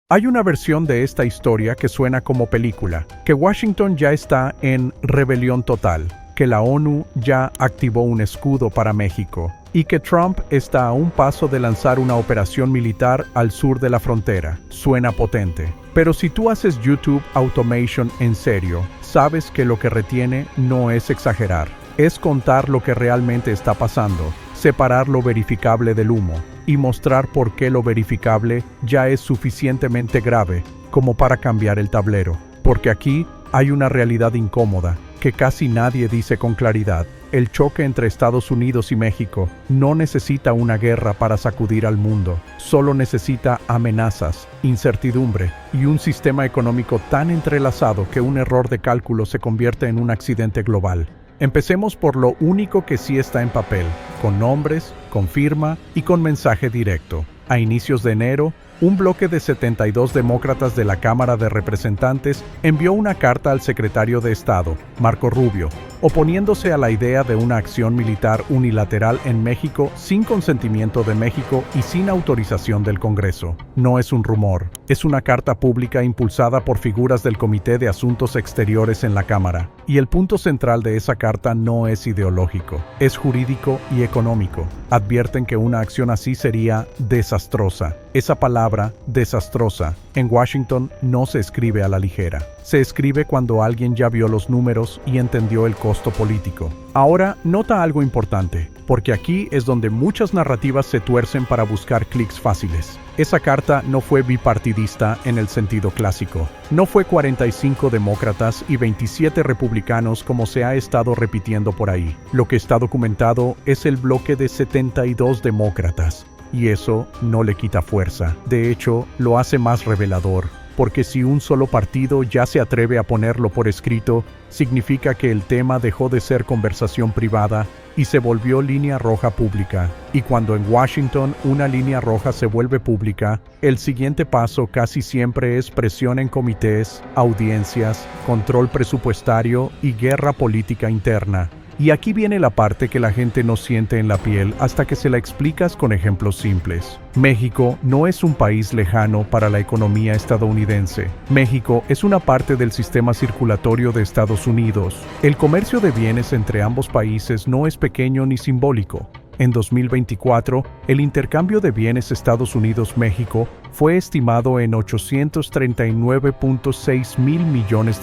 Hay una versión de esta historia que suena como película, que Washington ya está en rebelión total, que la ONU ya activó un escudo para México, y que Trump está a un paso de lanzar una operación militar al sur de la frontera. Suena potente. Pero si tú haces YouTube Automation en serio, sabes que lo que retiene no es exagerar, es contar lo que realmente está pasando, separar lo verificable del humo, y mostrar por qué lo verificable ya es suficientemente grave como para cambiar el tablero. Porque aquí hay una realidad incómoda que casi nadie dice con claridad. El choque entre Estados Unidos y México no necesita una guerra para sacudir al mundo, solo necesita amenazas, incertidumbre y un sistema económico tan entrelazado que un error de cálculo se convierte en un accidente global. Empecemos por lo único que sí está en papel, con nombres, con firma y con mensaje directo. A inicios de enero, un bloque de 72 demócratas de la Cámara de Representantes envió una carta al secretario de Estado, Marco Rubio, oponiéndose a la idea de una acción militar unilateral en México sin consentimiento de México y sin autorización del Congreso. No es un rumor, es una carta pública impulsada por figuras del Comité de Asuntos Exteriores en la Cámara. Y el punto central de esa carta no es ideológico, es jurídico y económico. Advierten que una acción así sería desastrosa. Esa palabra, desastrosa, en Washington no se escribe a la ligera. Se escribe cuando alguien ya vio los números y entendió el costo político. Ahora, nota algo importante, porque aquí es donde muchas narrativas se tuercen para buscar clics fáciles. Esa carta no fue bipartidista en el sentido clásico. No fue 45 demócratas y 27 republicanos como se ha estado repitiendo por ahí. Lo que está documentado es el bloque de 72 demócratas. Y eso no le quita fuerza. De hecho, lo hace más revelador. Porque si un solo partido ya se atreve a ponerlo por escrito, significa que el tema dejó de ser conversación privada y se volvió línea roja pública. Y cuando en Washington una línea roja se vuelve pública, el siguiente paso casi siempre es presión en comités, audiencias, control presupuestario y guerra política interna. Y aquí viene la parte que la gente no siente en la piel hasta que se la explicas con ejemplos simples. México no es un país lejano para la economía estadounidense. México es una parte del sistema circulatorio de Estados Unidos. El comercio de bienes entre ambos países no es pequeño ni simbólico. En 2024, el intercambio de bienes Estados Unidos-México fue estimado en $839.6 mil millones.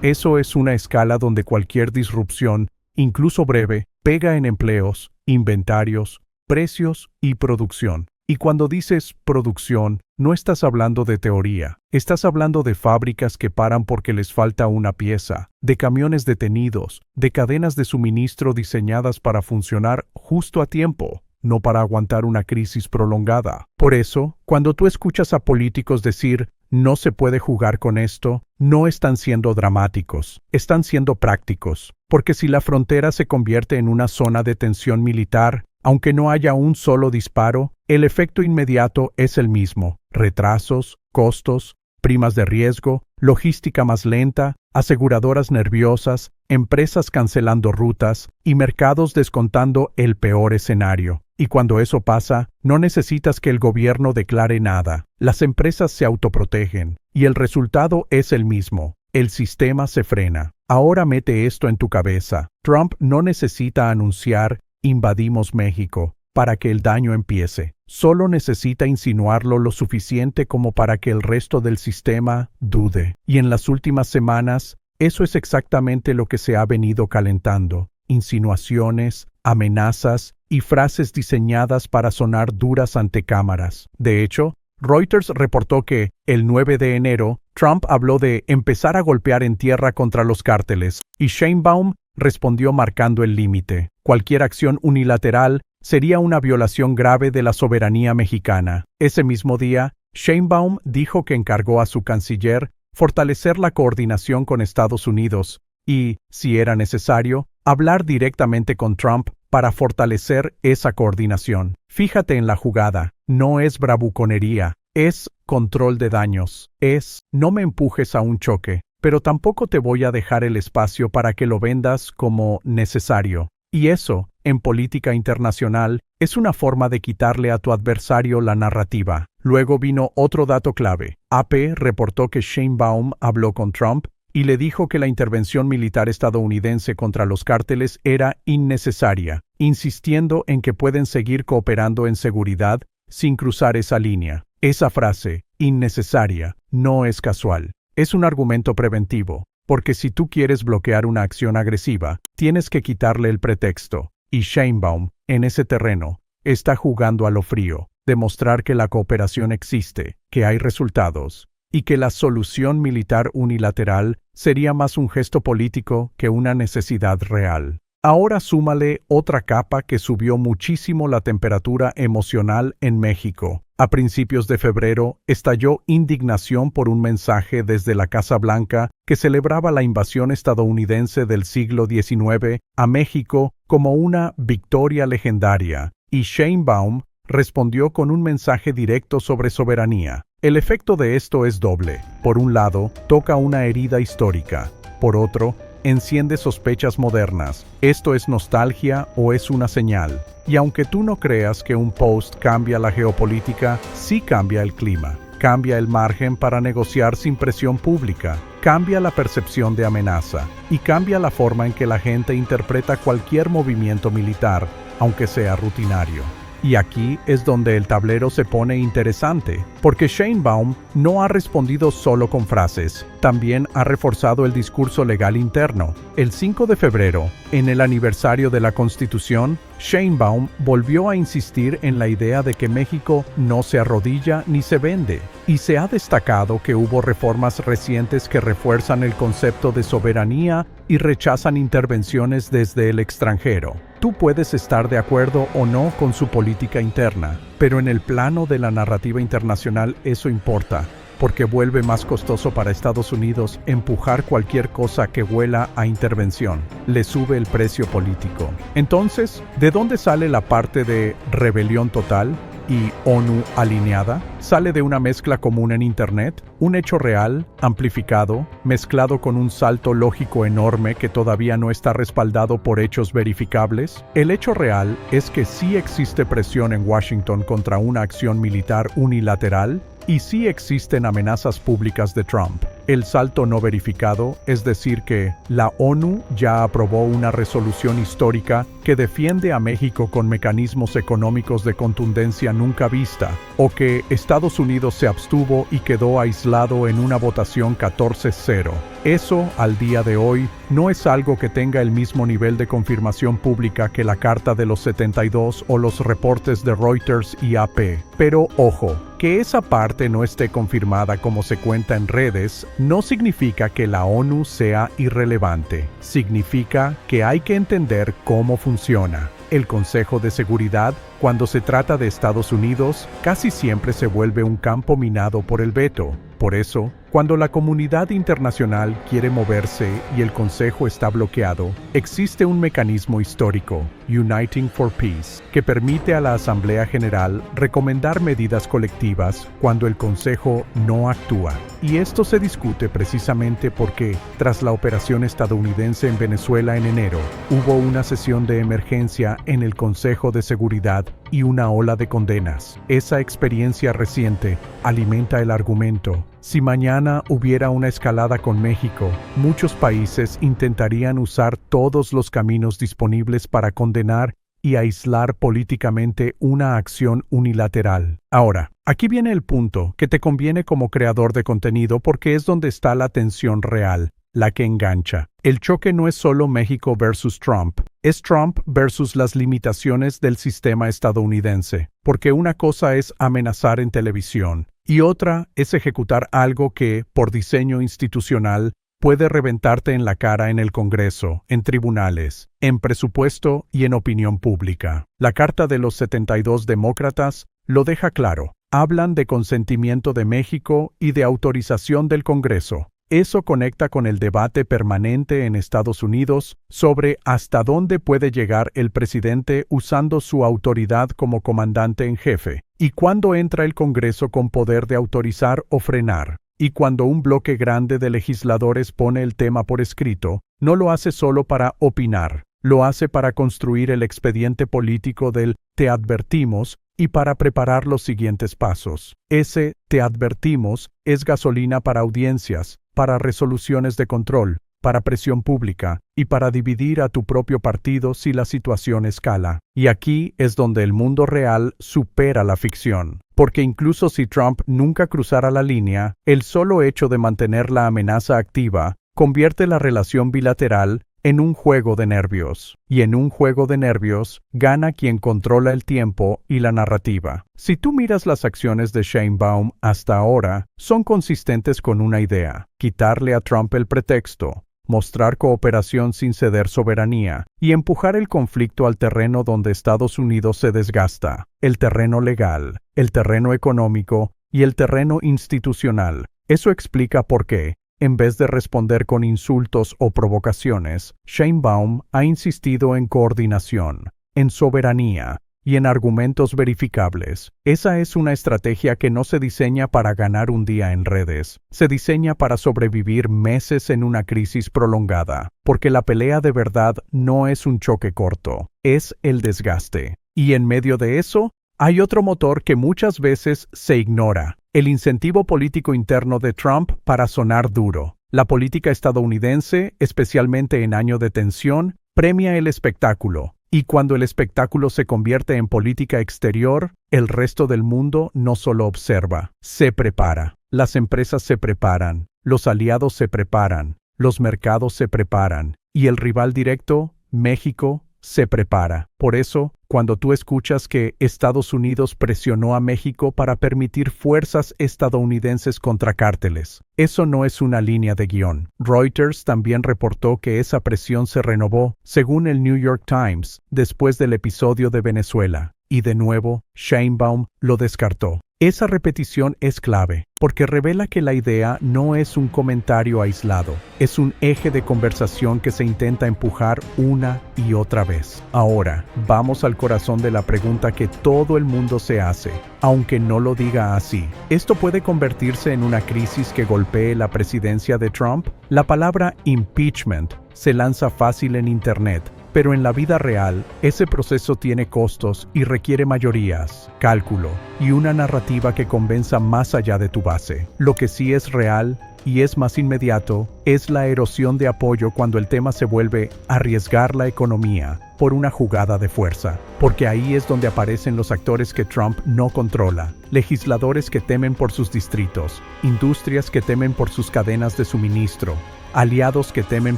Eso es una escala donde cualquier disrupción, incluso breve, pega en empleos, inventarios, precios y producción. Y cuando dices producción, no estás hablando de teoría, estás hablando de fábricas que paran porque les falta una pieza, de camiones detenidos, de cadenas de suministro diseñadas para funcionar justo a tiempo, no para aguantar una crisis prolongada. Por eso, cuando tú escuchas a políticos decir no se puede jugar con esto, no están siendo dramáticos, están siendo prácticos, porque si la frontera se convierte en una zona de tensión militar, aunque no haya un solo disparo, el efecto inmediato es el mismo: retrasos, costos, primas de riesgo, logística más lenta, aseguradoras nerviosas, empresas cancelando rutas y mercados descontando el peor escenario. Y cuando eso pasa, no necesitas que el gobierno declare nada. Las empresas se autoprotegen y el resultado es el mismo. El sistema se frena. Ahora mete esto en tu cabeza. Trump no necesita anunciar "invadimos México" para que el daño empiece. Solo necesita insinuarlo lo suficiente como para que el resto del sistema dude. Y en las últimas semanas, eso es exactamente lo que se ha venido calentando. Insinuaciones, amenazas y frases diseñadas para sonar duras ante cámaras. De hecho, Reuters reportó que, el 9 de enero, Trump habló de empezar a golpear en tierra contra los cárteles, y Sheinbaum respondió marcando el límite. Cualquier acción unilateral sería una violación grave de la soberanía mexicana. Ese mismo día, Sheinbaum dijo que encargó a su canciller fortalecer la coordinación con Estados Unidos y, si era necesario, hablar directamente con Trump para fortalecer esa coordinación. Fíjate en la jugada, no es bravuconería, es control de daños, es no me empujes a un choque, pero tampoco te voy a dejar el espacio para que lo vendas como necesario. Y eso, en política internacional, es una forma de quitarle a tu adversario la narrativa. Luego vino otro dato clave. AP reportó que Sheinbaum habló con Trump y le dijo que la intervención militar estadounidense contra los cárteles era innecesaria, insistiendo en que pueden seguir cooperando en seguridad sin cruzar esa línea. Esa frase, innecesaria, no es casual. Es un argumento preventivo, porque si tú quieres bloquear una acción agresiva, tienes que quitarle el pretexto. Y Sheinbaum, en ese terreno, está jugando a lo frío, demostrar que la cooperación existe, que hay resultados, y que la solución militar unilateral sería más un gesto político que una necesidad real. Ahora súmale otra capa que subió muchísimo la temperatura emocional en México. A principios de febrero estalló indignación por un mensaje desde la Casa Blanca que celebraba la invasión estadounidense del siglo XIX a México como una victoria legendaria, y Sheinbaum respondió con un mensaje directo sobre soberanía. El efecto de esto es doble. Por un lado, toca una herida histórica. Por otro, enciende sospechas modernas. ¿Esto es nostalgia o es una señal? Y aunque tú no creas que un post cambia la geopolítica, sí cambia el clima. Cambia el margen para negociar sin presión pública. Cambia la percepción de amenaza. Y cambia la forma en que la gente interpreta cualquier movimiento militar, aunque sea rutinario. Y aquí es donde el tablero se pone interesante, porque Sheinbaum no ha respondido solo con frases, también ha reforzado el discurso legal interno. El 5 de febrero, en el aniversario de la Constitución, Sheinbaum volvió a insistir en la idea de que México no se arrodilla ni se vende, y se ha destacado que hubo reformas recientes que refuerzan el concepto de soberanía y rechazan intervenciones desde el extranjero. Tú puedes estar de acuerdo o no con su política interna, pero en el plano de la narrativa internacional eso importa, porque vuelve más costoso para Estados Unidos empujar cualquier cosa que huela a intervención. Le sube el precio político. Entonces, ¿de dónde sale la parte de rebelión total y ONU alineada? Sale de una mezcla común en Internet, un hecho real, amplificado, mezclado con un salto lógico enorme que todavía no está respaldado por hechos verificables. El hecho real es que sí existe presión en Washington contra una acción militar unilateral, y sí existen amenazas públicas de Trump. El salto no verificado, es decir que la ONU ya aprobó una resolución histórica que defiende a México con mecanismos económicos de contundencia nunca vista, o que Estados Unidos se abstuvo y quedó aislado en una votación 14-0. Eso, al día de hoy, no es algo que tenga el mismo nivel de confirmación pública que la Carta de los 72 o los reportes de Reuters y AP. Pero ojo, que esa parte no esté confirmada como se cuenta en redes, no significa que la ONU sea irrelevante. Significa que hay que entender cómo funciona. El Consejo de Seguridad, cuando se trata de Estados Unidos, casi siempre se vuelve un campo minado por el veto. Por eso, cuando la comunidad internacional quiere moverse y el Consejo está bloqueado, existe un mecanismo histórico, Uniting for Peace, que permite a la Asamblea General recomendar medidas colectivas cuando el Consejo no actúa. Y esto se discute precisamente porque, tras la operación estadounidense en Venezuela en enero, hubo una sesión de emergencia en el Consejo de Seguridad y una ola de condenas. Esa experiencia reciente alimenta el argumento. Si mañana hubiera una escalada con México, muchos países intentarían usar todos los caminos disponibles para condenar y aislar políticamente una acción unilateral. Ahora, aquí viene el punto que te conviene como creador de contenido porque es donde está la tensión real, la que engancha. El choque no es solo México versus Trump, es Trump versus las limitaciones del sistema estadounidense, porque una cosa es amenazar en televisión, y otra es ejecutar algo que, por diseño institucional, puede reventarte en la cara en el Congreso, en tribunales, en presupuesto y en opinión pública. La Carta de los 72 demócratas lo deja claro. Hablan de consentimiento de México y de autorización del Congreso. Eso conecta con el debate permanente en Estados Unidos sobre hasta dónde puede llegar el presidente usando su autoridad como comandante en jefe, y cuándo entra el Congreso con poder de autorizar o frenar. Y cuando un bloque grande de legisladores pone el tema por escrito, no lo hace solo para opinar, lo hace para construir el expediente político del «te advertimos» y para preparar los siguientes pasos. Ese, te advertimos, es gasolina para audiencias, para resoluciones de control, para presión pública y para dividir a tu propio partido si la situación escala. Y aquí es donde el mundo real supera la ficción. Porque incluso si Trump nunca cruzara la línea, el solo hecho de mantener la amenaza activa convierte la relación bilateral en un juego de nervios. Y en un juego de nervios, gana quien controla el tiempo y la narrativa. Si tú miras las acciones de Sheinbaum hasta ahora, son consistentes con una idea: quitarle a Trump el pretexto, mostrar cooperación sin ceder soberanía y empujar el conflicto al terreno donde Estados Unidos se desgasta, el terreno legal, el terreno económico y el terreno institucional. Eso explica por qué, en vez de responder con insultos o provocaciones, Sheinbaum ha insistido en coordinación, en soberanía y en argumentos verificables. Esa es una estrategia que no se diseña para ganar un día en redes, se diseña para sobrevivir meses en una crisis prolongada, porque la pelea de verdad no es un choque corto, es el desgaste. Y en medio de eso, hay otro motor que muchas veces se ignora: el incentivo político interno de Trump para sonar duro. La política estadounidense, especialmente en año de tensión, premia el espectáculo. Y cuando el espectáculo se convierte en política exterior, el resto del mundo no solo observa, se prepara. Las empresas se preparan, los aliados se preparan, los mercados se preparan, y el rival directo, México, se prepara. Por eso, cuando tú escuchas que Estados Unidos presionó a México para permitir fuerzas estadounidenses contra cárteles, eso no es una línea de guión. Reuters también reportó que esa presión se renovó, según el New York Times, después del episodio de Venezuela. Y de nuevo, Sheinbaum lo descartó. Esa repetición es clave, porque revela que la idea no es un comentario aislado, es un eje de conversación que se intenta empujar una y otra vez. Ahora, vamos al corazón de la pregunta que todo el mundo se hace, aunque no lo diga así. ¿Esto puede convertirse en una crisis que golpee la presidencia de Trump? La palabra impeachment se lanza fácil en Internet, pero en la vida real, ese proceso tiene costos y requiere mayorías, cálculo y una narrativa que convenza más allá de tu base. Lo que sí es real y es más inmediato es la erosión de apoyo cuando el tema se vuelve arriesgar la economía por una jugada de fuerza, porque ahí es donde aparecen los actores que Trump no controla, legisladores que temen por sus distritos, industrias que temen por sus cadenas de suministro, aliados que temen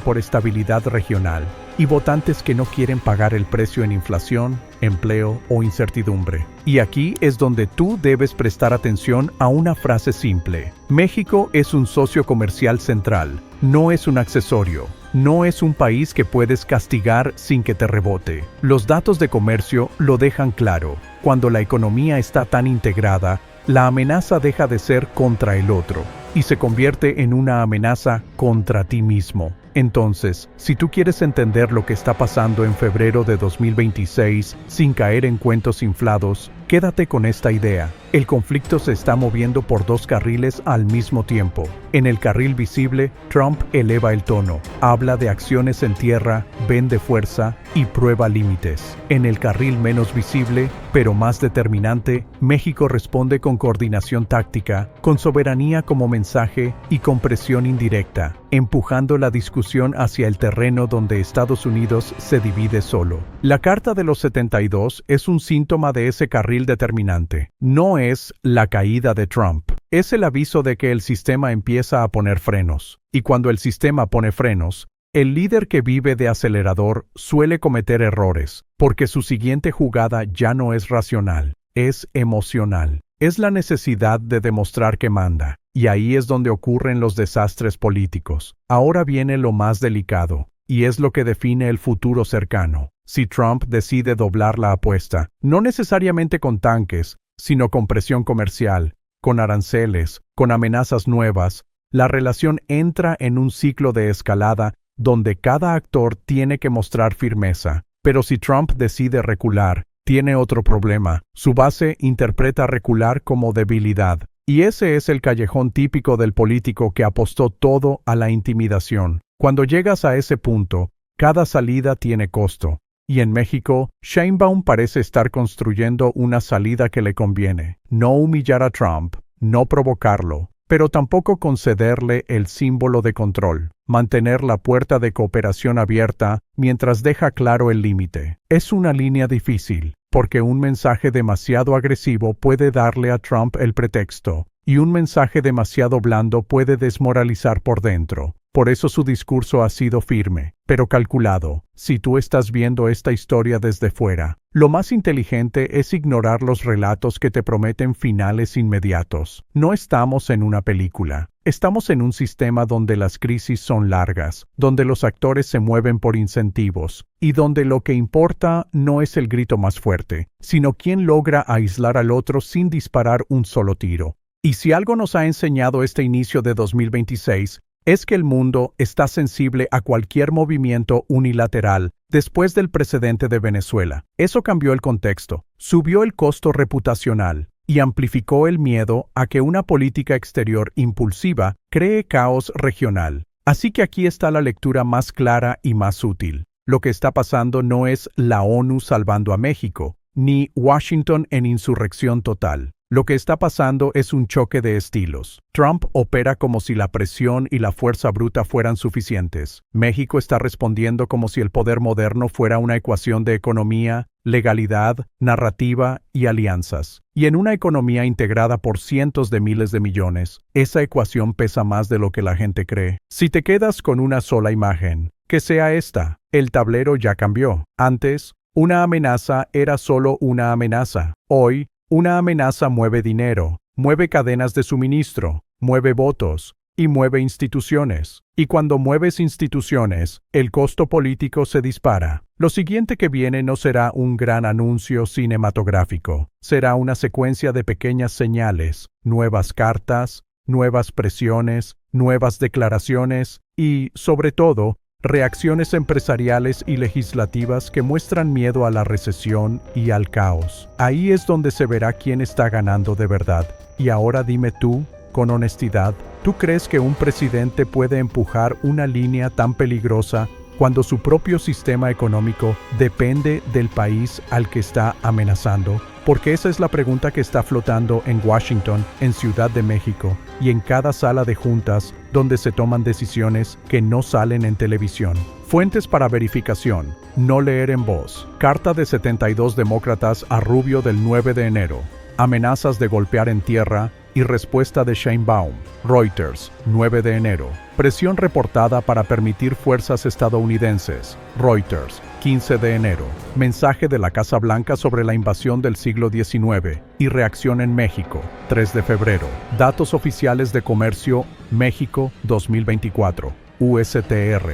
por estabilidad regional y votantes que no quieren pagar el precio en inflación, empleo o incertidumbre. Y aquí es donde tú debes prestar atención a una frase simple: México es un socio comercial central, no es un accesorio. No es un país que puedes castigar sin que te rebote. Los datos de comercio lo dejan claro. Cuando la economía está tan integrada, la amenaza deja de ser contra el otro y se convierte en una amenaza contra ti mismo. Entonces, si tú quieres entender lo que está pasando en febrero de 2026 sin caer en cuentos inflados, quédate con esta idea. El conflicto se está moviendo por dos carriles al mismo tiempo. En el carril visible, Trump eleva el tono, habla de acciones en tierra, vende fuerza y prueba límites. En el carril menos visible, pero más determinante, México responde con coordinación táctica, con soberanía como mensaje y con presión indirecta, empujando la discusión hacia el terreno donde Estados Unidos se divide solo. La Carta de los 72 es un síntoma de ese carril determinante. No es la caída de Trump. Es el aviso de que el sistema empieza a poner frenos. Y cuando el sistema pone frenos, el líder que vive de acelerador suele cometer errores, porque su siguiente jugada ya no es racional, es emocional. Es la necesidad de demostrar que manda. Y ahí es donde ocurren los desastres políticos. Ahora viene lo más delicado, y es lo que define el futuro cercano. Si Trump decide doblar la apuesta, no necesariamente con tanques, sino con presión comercial, con aranceles, con amenazas nuevas, la relación entra en un ciclo de escalada donde cada actor tiene que mostrar firmeza. Pero si Trump decide recular, tiene otro problema. Su base interpreta recular como debilidad. Y ese es el callejón típico del político que apostó todo a la intimidación. Cuando llegas a ese punto, cada salida tiene costo. Y en México, Sheinbaum parece estar construyendo una salida que le conviene. No humillar a Trump, no provocarlo, pero tampoco concederle el símbolo de control. Mantener la puerta de cooperación abierta mientras deja claro el límite. Es una línea difícil, porque un mensaje demasiado agresivo puede darle a Trump el pretexto, y un mensaje demasiado blando puede desmoralizar por dentro. Por eso su discurso ha sido firme, pero calculado. Si tú estás viendo esta historia desde fuera, lo más inteligente es ignorar los relatos que te prometen finales inmediatos. No estamos en una película. Estamos en un sistema donde las crisis son largas, donde los actores se mueven por incentivos, y donde lo que importa no es el grito más fuerte, sino quién logra aislar al otro sin disparar un solo tiro. Y si algo nos ha enseñado este inicio de 2026, es que el mundo está sensible a cualquier movimiento unilateral después del precedente de Venezuela. Eso cambió el contexto, subió el costo reputacional y amplificó el miedo a que una política exterior impulsiva cree caos regional. Así que aquí está la lectura más clara y más útil. Lo que está pasando no es la ONU salvando a México, ni Washington en insurrección total. Lo que está pasando es un choque de estilos. Trump opera como si la presión y la fuerza bruta fueran suficientes. México está respondiendo como si el poder moderno fuera una ecuación de economía, legalidad, narrativa y alianzas. Y en una economía integrada por cientos de miles de millones, esa ecuación pesa más de lo que la gente cree. Si te quedas con una sola imagen, que sea esta, el tablero ya cambió. Antes, una amenaza era solo una amenaza. Hoy, una amenaza mueve dinero, mueve cadenas de suministro, mueve votos y mueve instituciones. Y cuando mueves instituciones, el costo político se dispara. Lo siguiente que viene no será un gran anuncio cinematográfico. Será una secuencia de pequeñas señales, nuevas cartas, nuevas presiones, nuevas declaraciones y, sobre todo, reacciones empresariales y legislativas que muestran miedo a la recesión y al caos. Ahí es donde se verá quién está ganando de verdad. Y ahora dime tú, con honestidad, ¿tú crees que un presidente puede empujar una línea tan peligrosa cuando su propio sistema económico depende del país al que está amenazando? Porque esa es la pregunta que está flotando en Washington, en Ciudad de México y en cada sala de juntas donde se toman decisiones que no salen en televisión. Fuentes para verificación. No leer en voz. Carta de 72 demócratas a Rubio del 9 de enero. Amenazas de golpear en tierra y respuesta de Sheinbaum. Reuters, 9 de enero. Presión reportada para permitir fuerzas estadounidenses. Reuters, 15 de enero. Mensaje de la Casa Blanca sobre la invasión del siglo XIX y reacción en México. 3 de febrero. Datos oficiales de comercio México 2024. USTR.